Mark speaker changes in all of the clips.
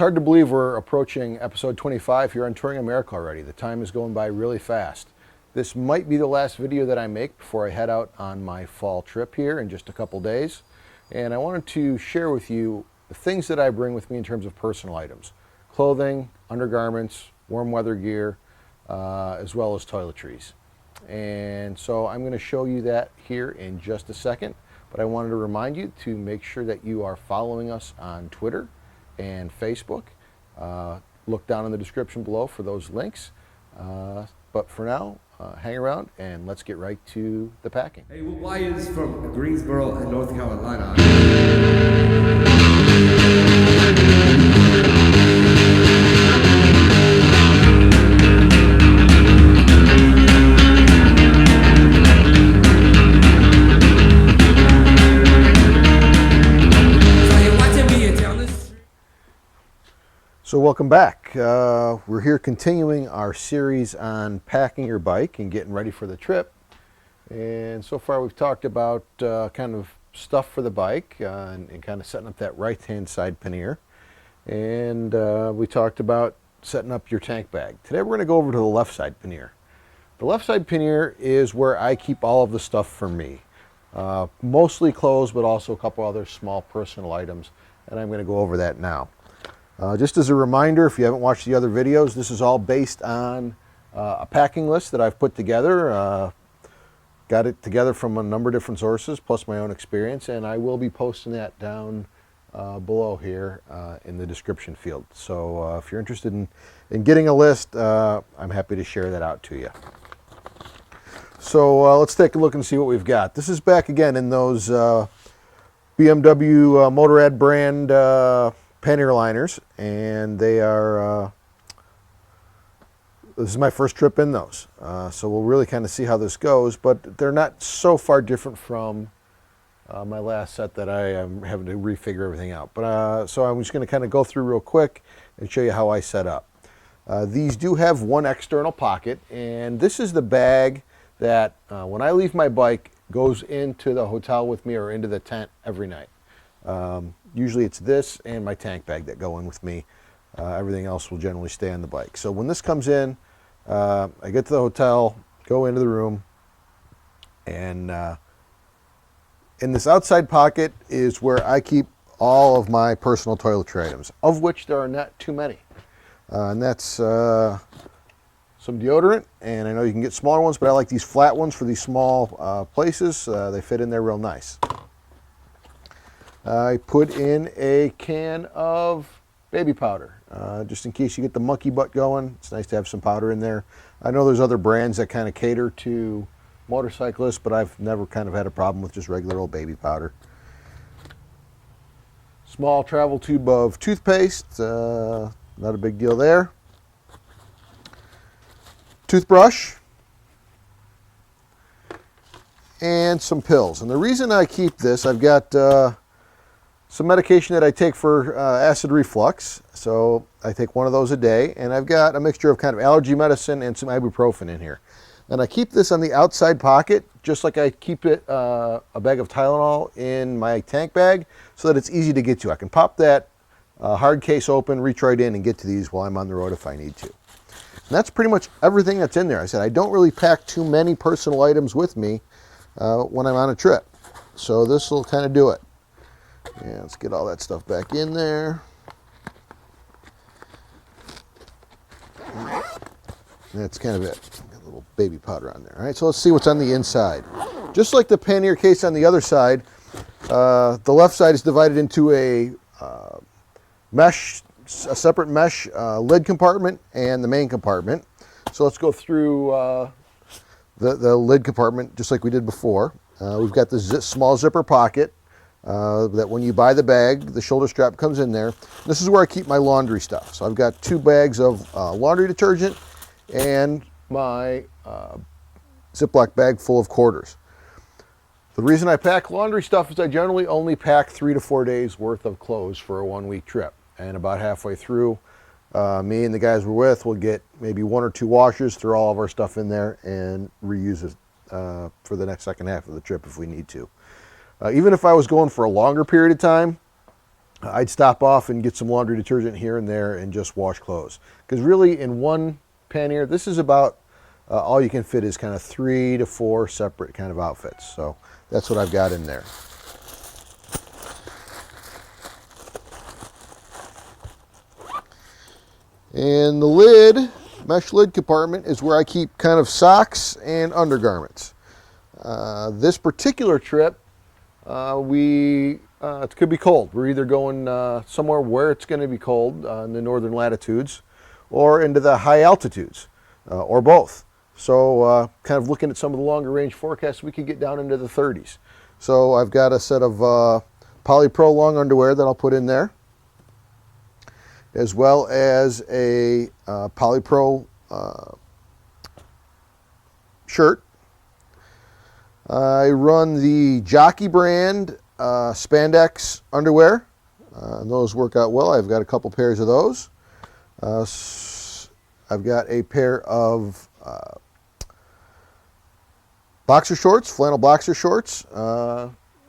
Speaker 1: hard to believe we're approaching episode 25 here on Touring America already. The time is going by really fast. This might be the last video that I make before I head out on my fall trip here in just a couple days. And I wanted to share with you the things that I bring with me in terms of personal items. Clothing, undergarments, warm weather gear, as well as toiletries. And so I'm going to show you that here in just a second. But I wanted to remind you to make sure that you are following us on Twitter and Facebook. Look down in the description below for those links. But for now, hang around and let's get right to the packing.
Speaker 2: Hey, Wyatt's from Greensboro, North Carolina.
Speaker 1: So welcome back. We're here continuing our series on packing your bike and getting ready for the trip. And so far we've talked about kind of stuff for the bike and kind of setting up that right-hand side pannier. And we talked about setting up your tank bag. Today we're going to go over to the left side pannier. The left side pannier is where I keep all of the stuff for me. Mostly clothes, but also a couple other small personal items. And I'm going to go over that now. Just as a reminder, if you haven't watched the other videos, this is all based on a packing list that I've put together. Got it together from a number of different sources, plus my own experience, and I will be posting that down below here in the description field. So if you're interested in getting a list, I'm happy to share that out to you. So let's take a look and see what we've got. This is back again in those BMW Motorrad brand pannier liners, and they are this is my first trip in those, so we'll really kind of see how this goes, but they're not so far different from my last set that I am having to refigure everything out. But so I'm just going to kind of go through real quick and show you how I set up. These do have one external pocket, and this is the bag that when I leave my bike goes into the hotel with me or into the tent every night. Usually it's this and my tank bag that go in with me. Everything else will generally stay on the bike. So when this comes in, I get to the hotel, go into the room, and in this outside pocket is where I keep all of my personal toiletry items, of which there are not too many. And that's some deodorant, and I know you can get smaller ones, but I like these flat ones for these small places. They fit in there real nice. I put in a can of baby powder, just in case you get the monkey butt going. It's nice to have some powder in there. I know there's other brands that kind of cater to motorcyclists, but I've never kind of had a problem with just regular old baby powder. Small travel tube of toothpaste, not a big deal there. Toothbrush. And some pills. And the reason I keep this, I've got some medication that I take for acid reflux, so I take one of those a day, and I've got a mixture of kind of allergy medicine and some ibuprofen in here. And I keep this on the outside pocket, just like I keep it a bag of Tylenol in my tank bag, so that it's easy to get to. I can pop that hard case open, reach right in, and get to these while I'm on the road if I need to. And that's pretty much everything that's in there. I said I don't really pack too many personal items with me when I'm on a trip, so this will kind of do it. Yeah, let's get all that stuff back in there. That's kind of it. Got a little baby powder on there. All right, so let's see what's on the inside. Just like the pannier case on the other side, the left side is divided into a separate mesh lid compartment and the main compartment. So let's go through the lid compartment just like we did before. We've got the small zipper pocket. That when you buy the bag, the shoulder strap comes in there. This is where I keep my laundry stuff. So I've got 2 bags of laundry detergent and my Ziploc bag full of quarters. The reason I pack laundry stuff is I generally only pack 3 to 4 days worth of clothes for a 1-week trip. And about halfway through, me and the guys we're with will get maybe 1 or 2 washers, throw all of our stuff in there, and reuse it for the next second half of the trip if we need to. Even if I was going for a longer period of time, I'd stop off and get some laundry detergent here and there and just wash clothes. Because really, in one pannier, this is about all you can fit is kind of 3 to 4 separate kind of outfits. So that's what I've got in there. And the lid, mesh lid compartment, is where I keep kind of socks and undergarments. This particular trip, it could be cold. We're either going somewhere where it's going to be cold in the northern latitudes or into the high altitudes or both. So kind of looking at some of the longer range forecasts, we could get down into the 30s. So I've got a set of polypro long underwear that I'll put in there, as well as a polypro shirt. I run the Jockey brand spandex underwear, and those work out well. I've got a couple pairs of those. I've got a pair of boxer shorts, flannel boxer shorts.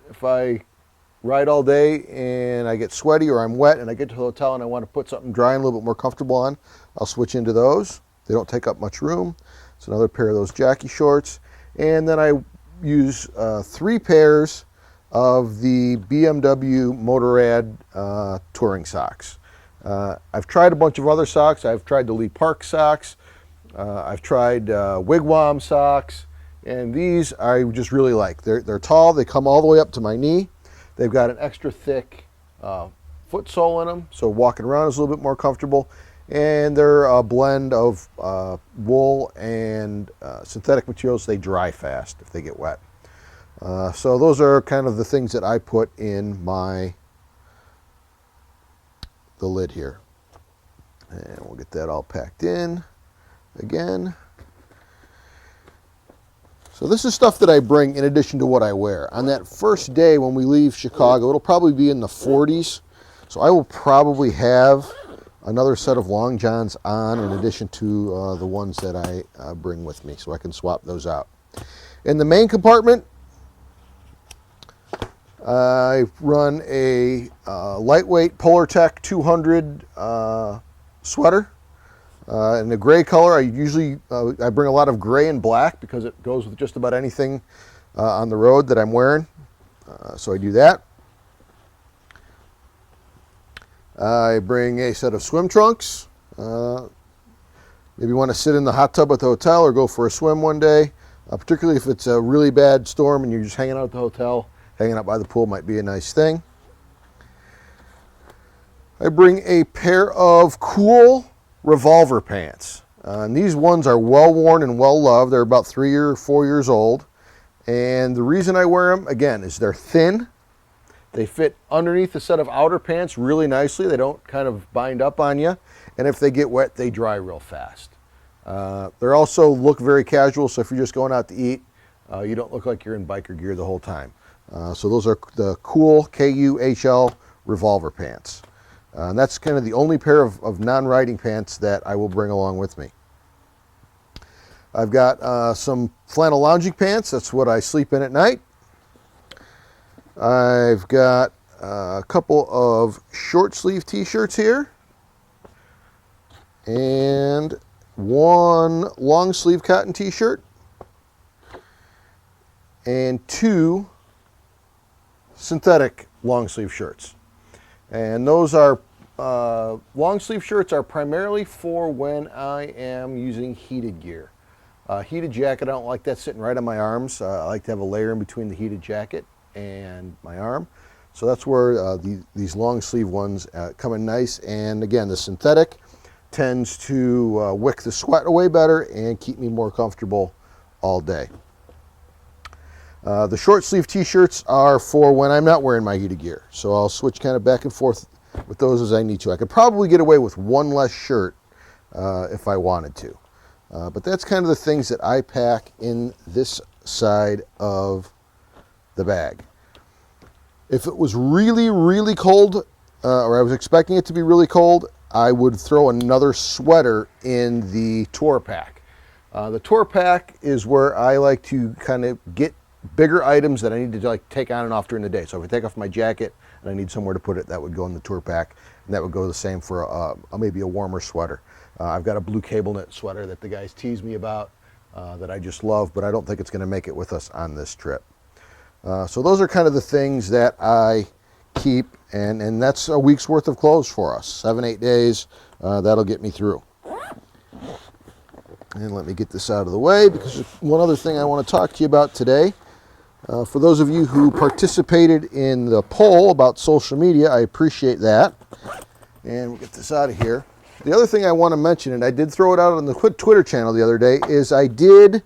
Speaker 1: If I ride all day and I get sweaty or I'm wet and I get to the hotel and I want to put something dry and a little bit more comfortable on, I'll switch into those. They don't take up much room. It's another pair of those Jockey shorts. And then I use 3 pairs of the BMW Motorrad touring socks. I've tried a bunch of other socks. I've tried the Lee Park socks. I've tried Wigwam socks. And these I just really like. They're tall. They come all the way up to my knee. They've got an extra thick foot sole in them, so walking around is a little bit more comfortable. And they're a blend of wool and synthetic materials. They dry fast if they get wet. So those are kind of the things that I put in the lid here. And we'll get that all packed in again. So this is stuff that I bring in addition to what I wear. On that first day when we leave Chicago, it'll probably be in the 40s. So I will probably have another set of long johns on in addition to the ones that I bring with me, so I can swap those out. In the main compartment, I run a lightweight Polartec 200 sweater. In the gray color, I bring a lot of gray and black because it goes with just about anything on the road that I'm wearing. So I do that. I bring a set of swim trunks. Maybe you want to sit in the hot tub at the hotel or go for a swim one day. Particularly if it's a really bad storm and you're just hanging out at the hotel, hanging out by the pool might be a nice thing. I bring a pair of cool revolver pants. And these ones are well worn and well loved. They're about 3 or 4 years old. And the reason I wear them, again, is they're thin. They fit underneath a set of outer pants really nicely. They don't kind of bind up on you. And if they get wet, they dry real fast. They also look very casual, so if you're just going out to eat, you don't look like you're in biker gear the whole time. So those are the cool KUHL revolver pants. And that's kind of the only pair of non-riding pants that I will bring along with me. I've got some flannel lounging pants. That's what I sleep in at night. I've got a couple of short sleeve t-shirts here. And one long sleeve cotton t-shirt. And 2 synthetic long sleeve shirts. And those are long sleeve shirts are primarily for when I am using heated gear. Heated jacket, I don't like that sitting right on my arms. I like to have a layer in between the heated jacket and my arm. So that's where these long sleeve ones come in nice. And again, the synthetic tends to wick the sweat away better and keep me more comfortable all day. The short sleeve t-shirts are for when I'm not wearing my heated gear. So I'll switch kind of back and forth with those as I need to. I could probably get away with one less shirt if I wanted to. But that's kind of the things that I pack in this side of the bag. If it was really, really cold, or I was expecting it to be really cold, I would throw another sweater in the tour pack. The tour pack is where I like to kind of get bigger items that I need to like take on and off during the day. So if I take off my jacket, and I need somewhere to put it, that would go in the tour pack, and that would go the same for maybe a warmer sweater. I've got a blue cable knit sweater that the guys tease me about that I just love, but I don't think it's going to make it with us on this trip. So those are kind of the things that I keep, and that's a week's worth of clothes for us. 7-8 days, that'll get me through. And let me get this out of the way, because there's one other thing I want to talk to you about today. For those of you who participated in the poll about social media, I appreciate that. And we'll get this out of here. The other thing I want to mention, and I did throw it out on the Twitter channel the other day, is I did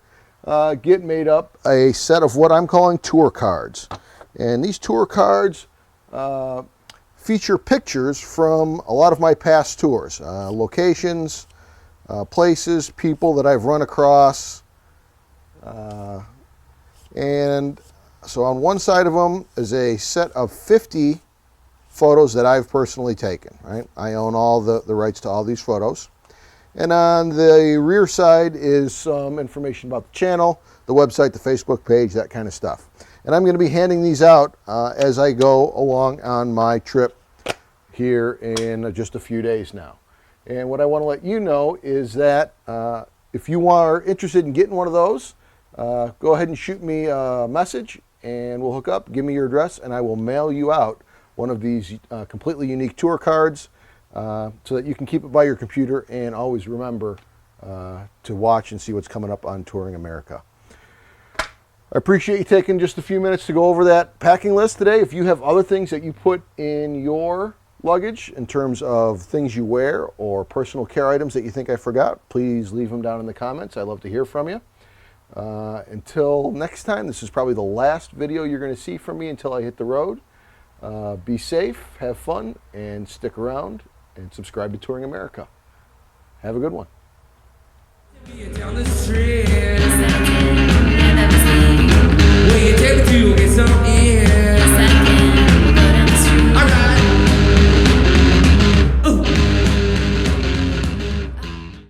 Speaker 1: get made up a set of what I'm calling tour cards. And these tour cards feature pictures from a lot of my past tours, locations, places, people that I've run across. And so on one side of them is a set of 50 photos that I've personally taken, right? I own all the rights to all these photos. And on the rear side is some information about the channel, the website, the Facebook page, that kind of stuff. And I'm going to be handing these out as I go along on my trip here in just a few days now. And what I want to let you know is that if you are interested in getting one of those, go ahead and shoot me a message and we'll hook up. Give me your address and I will mail you out one of these completely unique tour cards so that you can keep it by your computer and always remember to watch and see what's coming up on Touring America. I appreciate you taking just a few minutes to go over that packing list today. If you have other things that you put in your luggage in terms of things you wear or personal care items that you think I forgot, please leave them down in the comments. I'd love to hear from you. Until next time, this is probably the last video you're going to see from me until I hit the road. Be safe, have fun, and stick around and subscribe to Touring America. Have a good one.
Speaker 2: Down the street.